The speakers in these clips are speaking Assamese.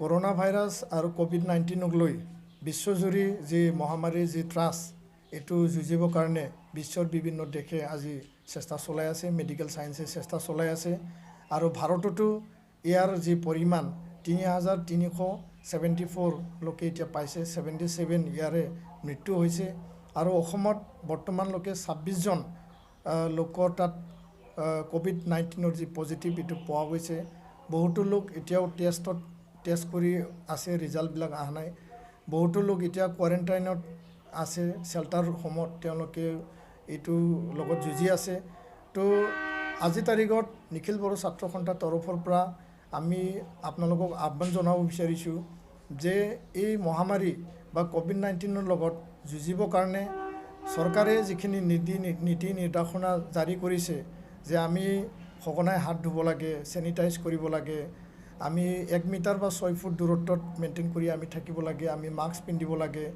কৰোনা ভাইৰাস আৰ কোভিড-19 লৈ বিশ্বজুৰি যে মহামাৰীৰ যে ত্ৰাস এটো যুঁজিবৰ কাৰণে বিশ্বৰ বিভিন্ন দেশে আজি চেষ্টা চলাই আছে, মেডিকেল সায়েন্সে চেষ্টা চলাই আছে আৰু ভাৰততো ইয়াৰ যে পৰিমাণ 3374 লোকে এতিয়া পাইছে, 77 ইয়াৰে মৃত্যু হৈছে আৰু অসমত বৰ্তমানলৈকে 26 জন লোকৰ তাত কোভিড-19 যে পজিটিভ এটো পোৱা গৈছে। বহুতো লোক এতিয়াও টেষ্ট কৰি আছে, ৰিজাল্টবিলাক অহা নাই। বহুতো লোক এতিয়া কোৱাৰেণ্টাইনত আছে, শেল্টাৰ হোমত তেওঁলোকে এইটো লগত যুঁজি আছে। তো আজি তাৰিখত নিখিল বড়ো ছাত্ৰ সন্থাৰ তৰফৰ পৰা আমি আপোনালোকক আহ্বান জনাব বিচাৰিছোঁ যে এই মহামাৰী বা কোভিড-19 লগত যুঁজিবৰ কাৰণে চৰকাৰে যিখিনি নীতি নিৰ্দেশনা জাৰি কৰিছে যে আমি সঘনাই হাত ধুব লাগে, চেনিটাইজ কৰিব লাগে, আমি 1 মিটাৰ বা 6 ফুট দূৰত্বত মেইনটেইন কৰি আমি থাকিব লাগে, আমি মাস্ক পিন্ধিব লাগে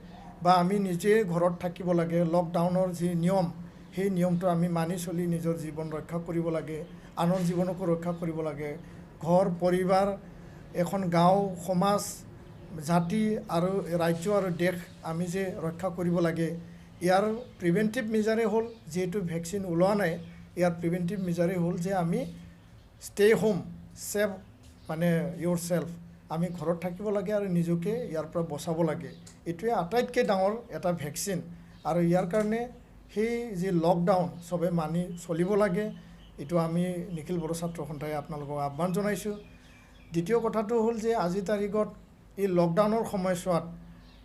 বা আমি নিজে ঘৰত থাকিব লাগে। লকডাউনৰ যি নিয়ম সেই নিয়মটো আমি মানি চলি নিজৰ জীৱন ৰক্ষা কৰিব লাগে, আনৰ জীৱনকো ৰক্ষা কৰিব লাগে। ঘৰ পৰিবাৰ, এখন গাঁও, সমাজ, জাতি আৰু ৰাজ্য আৰু দেশ আমি যে ৰক্ষা কৰিব লাগে, ইয়াৰ প্ৰিভেণ্টিভ মেজাৰে হ'ল যিহেতু ভেকচিন ওলোৱা নাই, ইয়াৰ প্ৰিভেণ্টিভ মেজাৰে হ'ল যে আমি ষ্টে হোম, ছেভ মানে ইয়ৰ সেলফ, আমি ঘৰত থাকিব লাগে আৰু নিজকে ইয়াৰ পৰা বচাব লাগে। এইটোৱে আটাইতকৈ ডাঙৰ এটা ভেকচিন আৰু ইয়াৰ কাৰণে সেই যে লকডাউন চবে মানি চলিব লাগে, এইটো আমি নিখিল বড়ো ছাত্ৰ সন্থাই আপোনালোকক আহ্বান জনাইছোঁ। দ্বিতীয় কথাটো হ'ল যে আজি তাৰিখত এই লকডাউনৰ সময়ছোৱাত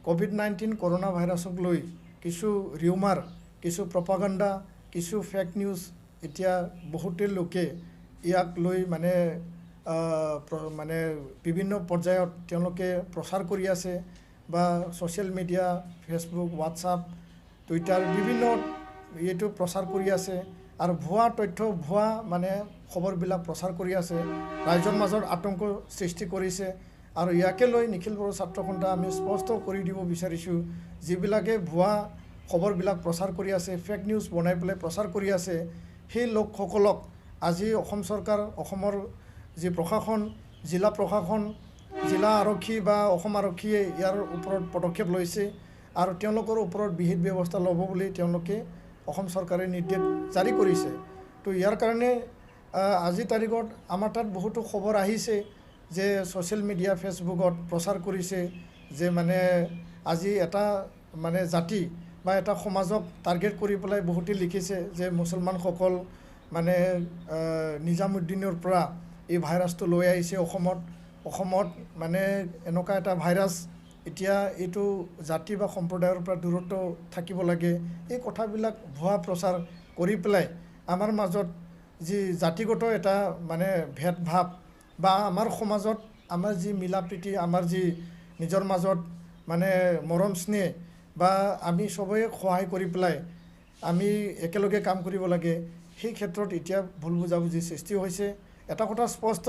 কোভিড-19 কৰোনা ভাইৰাছক লৈ কিছু ৰিউমাৰ, কিছু প্ৰপাগাণ্ডা, কিছু ফেক নিউজ এতিয়া বহুতে লোকে ইয়াক লৈ মানে বিভিন্ন পৰ্যায়ত তেওঁলোকে প্ৰচাৰ কৰি আছে বা social media, Facebook, WhatsApp, Twitter বিভিন্ন এইটো প্ৰচাৰ কৰি আছে আৰু ভুৱা তথ্য, ভুৱা মানে খবৰবিলাক প্ৰচাৰ কৰি আছে, ৰাইজৰ মাজত আতংক সৃষ্টি কৰিছে। আৰু ইয়াকে লৈ নিখিল বড়ো ছাত্ৰ সন্থা আমি স্পষ্ট কৰি দিব বিচাৰিছোঁ, যিবিলাকে ভুৱা খবৰবিলাক প্ৰচাৰ কৰি আছে, ফেক নিউজ বনাই পেলাই প্ৰচাৰ কৰি আছে, সেই লোকসকলক আজি অসম চৰকাৰ, অসমৰ যি প্ৰশাসন, জিলা প্ৰশাসন, জিলা আৰক্ষী বা অসম আৰক্ষীয়ে ইয়াৰ ওপৰত পদক্ষেপ লৈছে আৰু তেওঁলোকৰ ওপৰত বিহিত ব্যৱস্থা ল'ব বুলি তেওঁলোকে অসম চৰকাৰে নিৰ্দেশ জাৰি কৰিছে। তো ইয়াৰ কাৰণে আজি তাৰিখত আমাৰ তাত বহুতো খবৰ আহিছে যে ছ'চিয়েল মিডিয়া, ফেচবুকত প্ৰচাৰ কৰিছে যে মানে আজি এটা মানে জাতি বা এটা সমাজক টাৰ্গেট কৰি পেলাই বহুতে লিখিছে যে মুছলমানসকল মানে নিজামুদ্দিনৰ পৰা এই ভাইৰাছটো লৈ আহিছে অসমত মানে এনেকুৱা এটা ভাইৰাছ, এতিয়া এইটো জাতি বা সম্প্ৰদায়ৰ পৰা দূৰত্ব থাকিব লাগে, এই কথাবিলাক ভুৱা প্ৰচাৰ কৰি পেলাই আমাৰ মাজত যি জাতিগত এটা মানে ভেদভাৱ বা আমাৰ সমাজত আমাৰ যি মিলা প্ৰীতি, আমাৰ যি নিজৰ মাজত মানে মৰম স্নেহ বা আমি সবেই সহায় কৰি পেলাই আমি একেলগে কাম কৰিব লাগে, সেই ক্ষেত্ৰত এতিয়া ভুল বুজাবুজি সৃষ্টি হৈছে। এটা কথা স্পষ্ট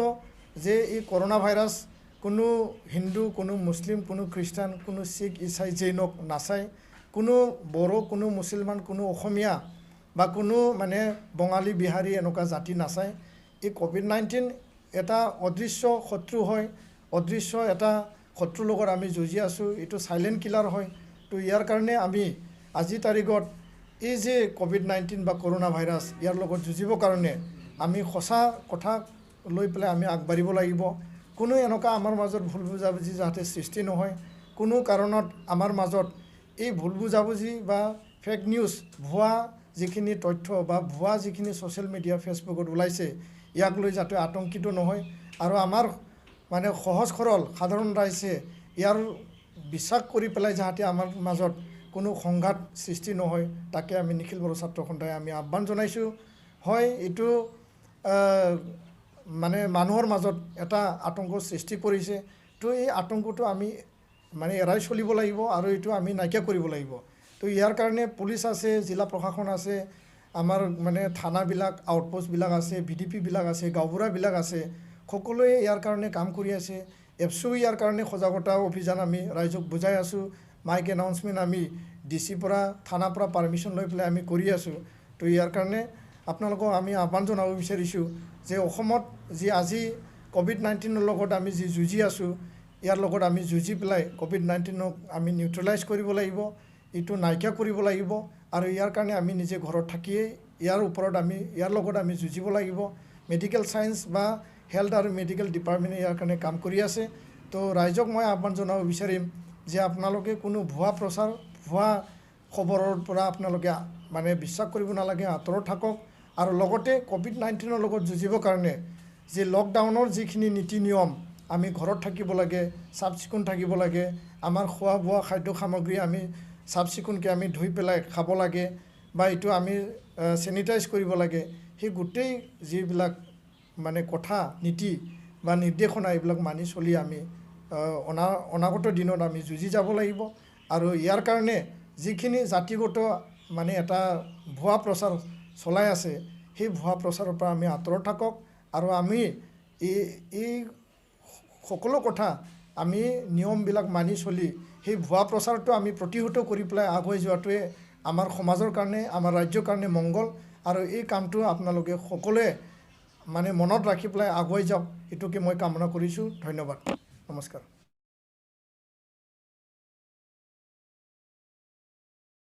যে এই কৰোনা ভাইৰাছ কোনো হিন্দু, কোনো মুছলিম, কোনো খ্ৰীষ্টান, কোনো শিখ, ইছাই, জৈনক নাচায়, কোনো বড়ো, কোনো মুছলমান, কোনো অসমীয়া বা কোনো মানে বঙালী, বিহাৰী এনেকুৱা জাতি নাচায়। এই কোভিড-19 এটা অদৃশ্য শত্ৰু হয়, অদৃশ্য এটা শত্ৰুৰ লগত আমি যুঁজি আছোঁ, এইটো চাইলেণ্ট কিলাৰ হয়। তো ইয়াৰ কাৰণে আমি আজি তাৰিখত এই যে কোভিড-19 বা কৰোনা ভাইৰাছ ইয়াৰ লগত যুঁজিবৰ কাৰণে আমি সঁচা কথা লৈ পেলাই আমি আগবাঢ়িব লাগিব। কোনো এনেকুৱা আমাৰ মাজত ভুল বুজাবুজি যাতে সৃষ্টি নহয়, কোনো কাৰণত আমাৰ মাজত এই ভুল বুজাবুজি বা ফেক নিউজ, ভুৱা যিখিনি তথ্য বা ভুৱা যিখিনি ছ'চিয়েল মিডিয়া, ফেচবুকত ওলাইছে, ইয়াক লৈ যাতে আতংকিত নহয় আৰু আমাৰ মানে সহজ সৰল সাধাৰণ ৰাইজে ইয়াৰ বিশ্বাস কৰি পেলাই যাতে আমাৰ মাজত কোনো সংঘাত সৃষ্টি নহয়, তাকে আমি নিখিল বড়ো ছাত্ৰ সন্থাই আমি আহ্বান জনাইছোঁ। হয়, এইটো মানে মানুহৰ মাজত এটা আতংক সৃষ্টি কৰিছে, তো এই আতংকটো আমি মানে এৰাই চলিব লাগিব আৰু এইটো আমি নাইকিয়া কৰিব লাগিব। তো ইয়াৰ কাৰণে পুলিচ আছে, জিলা প্ৰশাসন আছে, আমাৰ মানে থানাবিলাক, আউটপোষ্টবিলাক আছে, VDPবিলাক আছে, গাঁওবুঢ়াবিলাক আছে, সকলোৱে ইয়াৰ কাৰণে কাম কৰি আছে। এফচুও ইয়াৰ কাৰণে সজাগতা অভিযান আমি ৰাইজক বুজাই আছোঁ, মাইক এনাউন্সমেণ্ট আমি DC পৰা, থানাৰ পৰা পাৰ্মিশ্যন লৈ পেলাই আমি কৰি আছোঁ। তো ইয়াৰ কাৰণে আপোনালোকক আমি আহ্বান জনাব বিচাৰিছোঁ যে অসমত যি আজি কোভিড-19 লগত আমি যি যুঁজি আছোঁ, ইয়াৰ লগত আমি যুঁজি পেলাই কোভিড-19ক আমি নিউট্ৰেলাইজ কৰিব লাগিব, এইটো নাইকিয়া কৰিব লাগিব আৰু ইয়াৰ কাৰণে আমি নিজে ঘৰত থাকিয়েই ইয়াৰ ওপৰত ইয়াৰ লগত আমি যুঁজিব লাগিব। মেডিকেল ছায়েন্স বা হেল্থ আৰু মেডিকেল ডিপাৰ্টমেণ্টে ইয়াৰ কাৰণে কাম কৰি আছে। তো ৰাইজক মই আহ্বান জনাব বিচাৰিম যে আপোনালোকে কোনো ভুৱা প্ৰচাৰ ভুৱা খবৰৰ পৰা আপোনালোকে মানে বিশ্বাস কৰিব নালাগে, আঁতৰত থাকক। আৰু লগতে কোভিড-19ৰ লগত যুঁজিবৰ কাৰণে যে লকডাউনৰ যিখিনি নীতি নিয়ম আমি ঘৰত থাকিব লাগে, চাফ চিকুণ থাকিব লাগে, আমাৰ খোৱা বোৱা খাদ্য সামগ্ৰী আমি চাফ চিকুণকৈ আমি ধুই পেলাই খাব লাগে বা এইটো আমি চেনিটাইজ কৰিব লাগে, সেই গোটেই যিবিলাক মানে কথা নীতি বা নিৰ্দেশনা এইবিলাক মানি চলি আমি অনাগত দিনত আমি যুঁজি যাব লাগিব। আৰু ইয়াৰ কাৰণে যিখিনি জাতিগত মানে এটা ভুৱা প্ৰচাৰ চলাই আছে, সেই ভুৱা প্ৰচাৰৰ পৰা আমি আঁতৰত থাকক আৰু আমি এই সকলো কথা আমি নিয়মবিলাক মানি চলি সেই ভুৱা প্ৰচাৰটো আমি প্ৰতিহত কৰি পেলাই আগুৱাই যোৱাটোৱে আমাৰ সমাজৰ কাৰণে, আমাৰ ৰাজ্যৰ কাৰণে মংগল। আৰু এই কামটো আপোনালোকে সকলোৱে মানে মনত ৰাখি পেলাই আগুৱাই যাওক, এইটোকে মই কামনা কৰিছোঁ। ধন্যবাদ, নমস্কাৰ।